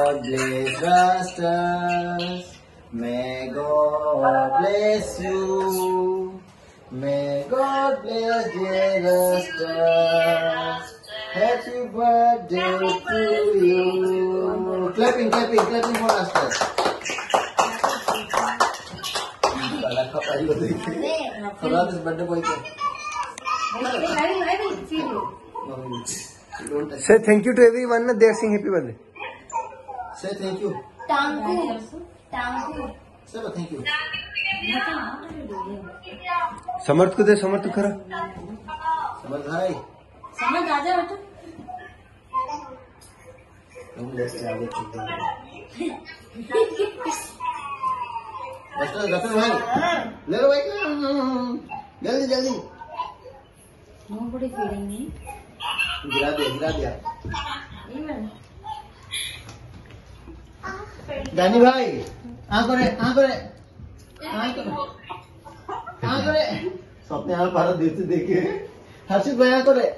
God bless Rastas. May God bless you. May God bless dear Rastas. Happy birthday to you. Clapping for Rastas. Rastas birthday boy ko. Say thank you to everyone. They are saying happy birthday. Say thank you. Thank you. Say thank you. समर्थ को दे, समर्थ खरा। समझ भाई। समझ आ जा बेटा। तुम लेके आगे चुप रहो। भाई ले लो भाई, जल्दी जल्दी। Nobody feeding me. गिरा दिया। Even. दानी भाई आंखों रे स्वप्न यहाँ भारत देते देखे हर्षित भाई आंखों रे।